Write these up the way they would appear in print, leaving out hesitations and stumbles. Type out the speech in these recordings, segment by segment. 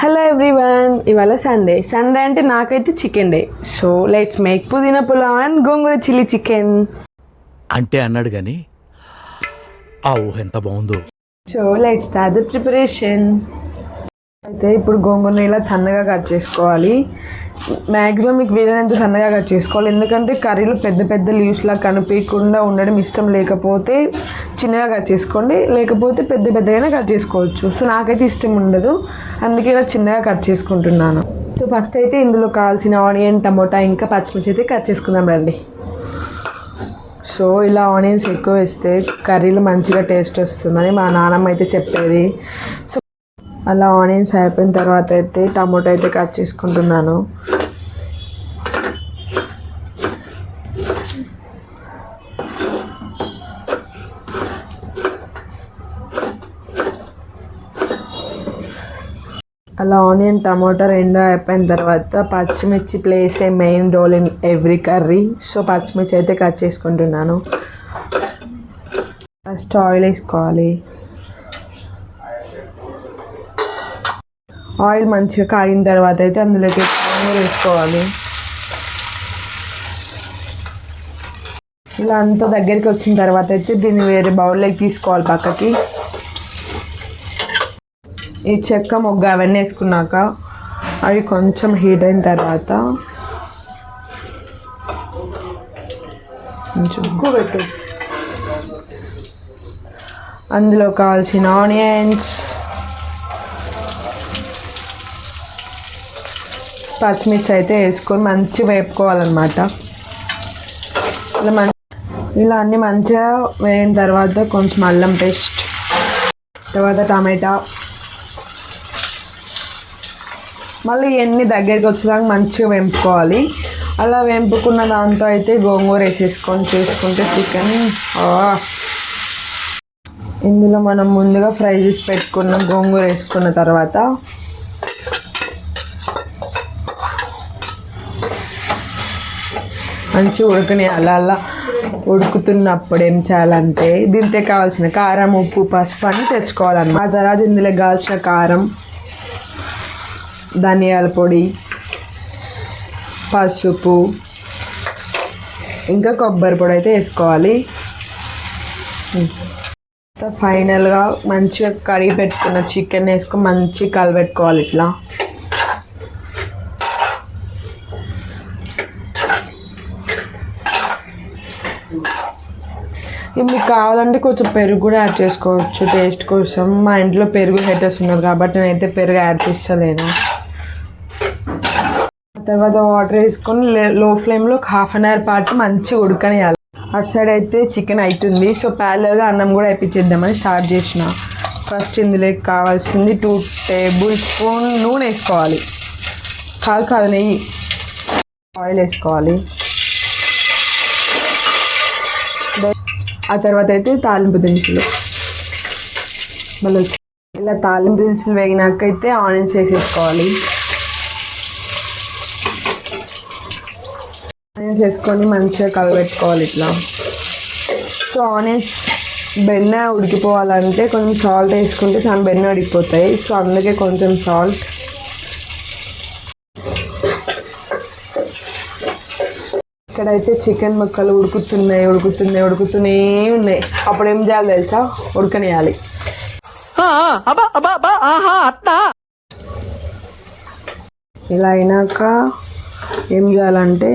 Hello everyone, ఇవాళ Sunday అంటే నాకైతే chicken day. So let's make pudina pulao and gongura chilli chicken అంటే అన్నాడు కానీ ఆ ఊహ ఎంత బాగుందో. So let's start the preparation. అయితే ఇప్పుడు గోంగూరని ఇలా సన్నగా కట్ చేసుకోవాలి. మ్యాక్సిమం మీకు వీలైనంత సన్నగా కట్ చేసుకోవాలి, ఎందుకంటే కర్రీలో పెద్ద పెద్ద లీవ్స్లా కనిపించకుండా ఉండడం ఇష్టం లేకపోతే చిన్నగా కట్ చేసుకోండి, లేకపోతే పెద్ద పెద్దగానే కట్ చేసుకోవచ్చు. సో నాకైతే ఇష్టం ఉండదు, అందుకే ఇలా చిన్నగా కట్ చేసుకుంటున్నాను. సో ఫస్ట్ అయితే ఇందులో కావాల్సిన ఆనియన్, టమోటా ఇంకా పచ్చిమిర్చి అయితే కట్ చేసుకుందాం రండి. సో ఇలా ఆనియన్స్ ఎక్కువ వేస్తే కర్రీలో మంచిగా టేస్ట్ వస్తుందని మా నాన్నమ్మ అయితే చెప్పేది. సో అలా ఆనియన్స్ అయిపోయిన తర్వాత అయితే టమోటా అయితే కట్ చేసుకుంటున్నాను. అలా ఆనియన్ టమోటా రెండు అయిపోయిన తర్వాత పచ్చిమిర్చి plays a main role in every curry. So పచ్చిమిర్చి అయితే కట్ చేసుకుంటున్నాను. ఫస్ట్ ఆయిల్ వేసుకోవాలి. ఆయిల్ మంచిగా కాగిన తర్వాత అయితే అందులోకి గోంగూర వేసుకోవాలి. ఇలా అంతా దగ్గరికి వచ్చిన తర్వాత అయితే దీన్ని వేరే బౌల్లోకి తీసుకోవాలి పక్కకి. ఈ చెక్క మొగ్గ అవన్నీ వేసుకున్నాక అవి కొంచెం హీట్ అయిన తర్వాత పెట్టు, అందులో కావాల్సిన ఆనియన్స్, పచ్చిమిర్చి అయితే వేసుకొని మంచిగా వేపుకోవాలన్నమాట. ఇలా అన్నీ మంచిగా వేయిన తర్వాత కొంచెం అల్లం పేస్ట్, తర్వాత టమాటా, మళ్ళీ ఇవన్నీ దగ్గరికి వచ్చేదాకా మంచిగా వేపుకోవాలి. అలా వేపుకున్న దాంతో అయితే గోంగూర వేసేసుకొని చేసుకుంటే చికెన్. ఇందులో మనం ముందుగా ఫ్రై చేసి పెట్టుకున్న గోంగూర వేసుకున్న తర్వాత మంచిగా ఉడకని అలా ఉడుకుతున్నప్పుడు ఏం చేయాలంటే దీంతో కావాల్సిన కారం, ఉప్పు, పసుపు అని తెచ్చుకోవాలన్నమాట. ఆ తర్వాత ఇందులో కావాల్సిన కారం, ధనియాల పొడి, పసుపు ఇంకా కొబ్బరి పొడి అయితే వేసుకోవాలి. ఫైనల్గా మంచిగా కడిగి పెట్టుకున్న చికెన్ వేసుకొని మంచిగా కలబెట్టుకోవాలి. ఇట్లా మీకు కావాలంటే కొంచెం పెరుగు కూడా యాడ్ చేసుకోవచ్చు టేస్ట్ కోసం. మా ఇంట్లో పెరుగు హెటర్స్ ఉన్నారు కాబట్టి నేనైతే పెరుగు యాడ్ చేస్తలేను. తర్వాత వాటర్ వేసుకొని లో ఫ్లేమ్లో ఒక హాఫ్ అన్ అవర్ పాటు మంచిగా ఉడకనియాలి. అటు సైడ్ అయితే చికెన్ అవుతుంది. సో ప్యారలల్గా అన్నం కూడా అయిపించేద్దామని స్టార్ట్ చేసిన. ఫస్ట్ ఇందులోకి కావాల్సింది 2 టేబుల్ స్పూన్ నూనె వేసుకోవాలి. కాదు నెయ్యి. ఆయిల్ వేసుకోవాలి. ఆ తర్వాత అయితే తాలింపు దినుసులు. మళ్ళీ ఇలా తాలింపు దినుసులు వేగినాకైతే ఆనియన్స్ వేసేసుకోవాలి. ఆనియన్స్ వేసుకొని మంచిగా కలబెట్టుకోవాలి ఇట్లా. సో ఆనియన్స్ బెన్న ఉడికిపోవాలంటే కొంచెం సాల్ట్ వేసుకుంటే చాలా బెన్న ఉడికిపోతాయి. సో అందుకే కొంచెం సాల్ట్. ఇక్కడైతే చికెన్ ముక్కలు ఉడుకుతూనే ఉన్నాయి. అప్పుడు ఏం చేయాలి తెలుసా? ఉడకనియాలి. ఇలా అయినాక ఏం చేయాలంటే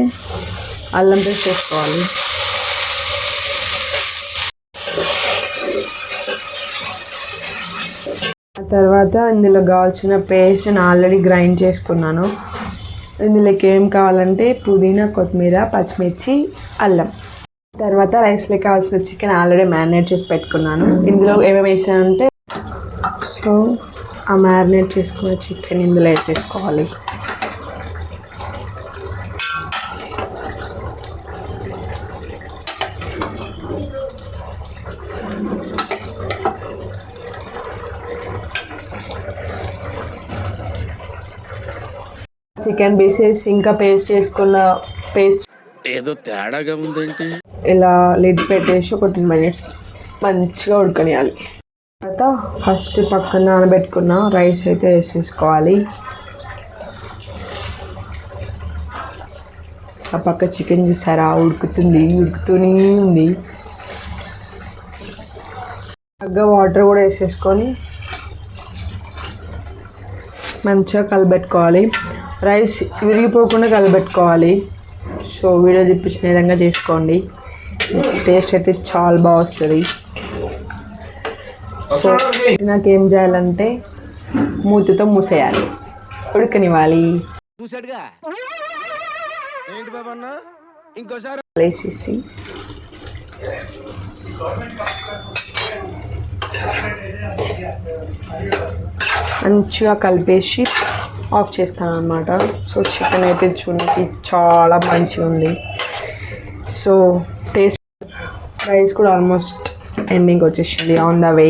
అల్లం పేస్ట్ వేసుకోవాలి. ఆ తర్వాత ఇందులో కావాల్సిన పేస్ట్ నేను ఆల్రెడీ గ్రైండ్ చేసుకున్నాను. ఇందులోకి ఏం కావాలంటే పుదీనా, కొత్తిమీర, పచ్చిమిర్చి, అల్లం. తర్వాత రైస్లోకి కావాల్సిన చికెన్ ఆల్రెడీ మ్యారినేట్ చేసి పెట్టుకున్నాను. ఇందులో ఏమేమి వేసానంటే సో ఆ మ్యారినేట్ చేసుకున్న చికెన్ ఇందులో వేసేసుకోవాలి. చికెన్ పీసెస్ ఇంకా పేస్ట్ చేసుకున్న పేస్ట్ ఏదో తేడాగా ఉందేంటి. ఇలా లిడ్ పెట్టేసి ఒక 10 minutes మంచిగా ఉడకనియాలి. తర్వాత ఫస్ట్ పక్కన నానబెట్టుకున్న రైస్ అయితే వేసేసుకోవాలి. ఆ పక్క చికెన్ చూసారా, ఉడుకుతూనే ఉంది. తగ్గ వాటర్ కూడా వేసేసుకొని మంచిగా కలిపెట్టుకోవాలి. రైస్ విరిగిపోకుండా కలిపెట్టుకోవాలి. సో వీడియో చూపించిన విధంగా చేసుకోండి. టేస్ట్ అయితే చాలా బాగా వస్తుంది. సో నాకేం చేయాలంటే మూతితో మూసేయాలి, ఉడకనివ్వాలి. వేసేసి మంచిగా కలిపేసి ఆఫ్ చేస్తాను అన్నమాట. సో చికెన్ అయితే చూడడానికి చాలా మంచిగా ఉంది. సో టేస్ట్ రైస్ కూడా ఆల్మోస్ట్ ఎండింగ్ వచ్చేసింది, ఆన్ ద వే.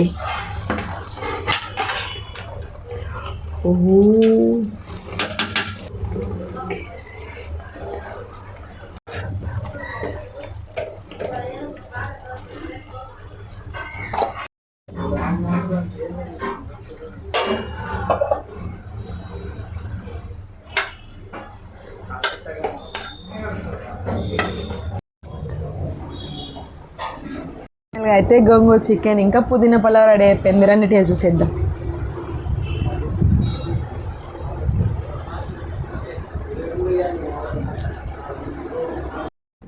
అయితే గోంగూర చికెన్ ఇంకా పుదీనా పలావ్ రెడీ అయిపోయింది. రండి టేస్ట్ చేద్దాం.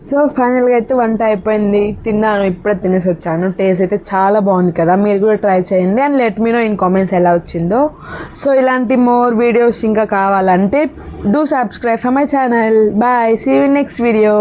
సో ఫైనల్గా అయితే వంట అయిపోయింది, తిన్నాను, ఇప్పుడే తినేసి వచ్చాను. టేస్ట్ అయితే చాలా బాగుంది కదా, మీరు కూడా ట్రై చేయండి and let me know in comments ఎలా వచ్చిందో. సో ఇలాంటి మోర్ వీడియోస్ ఇంకా కావాలంటే do subscribe for my channel. Bye, see you in next video.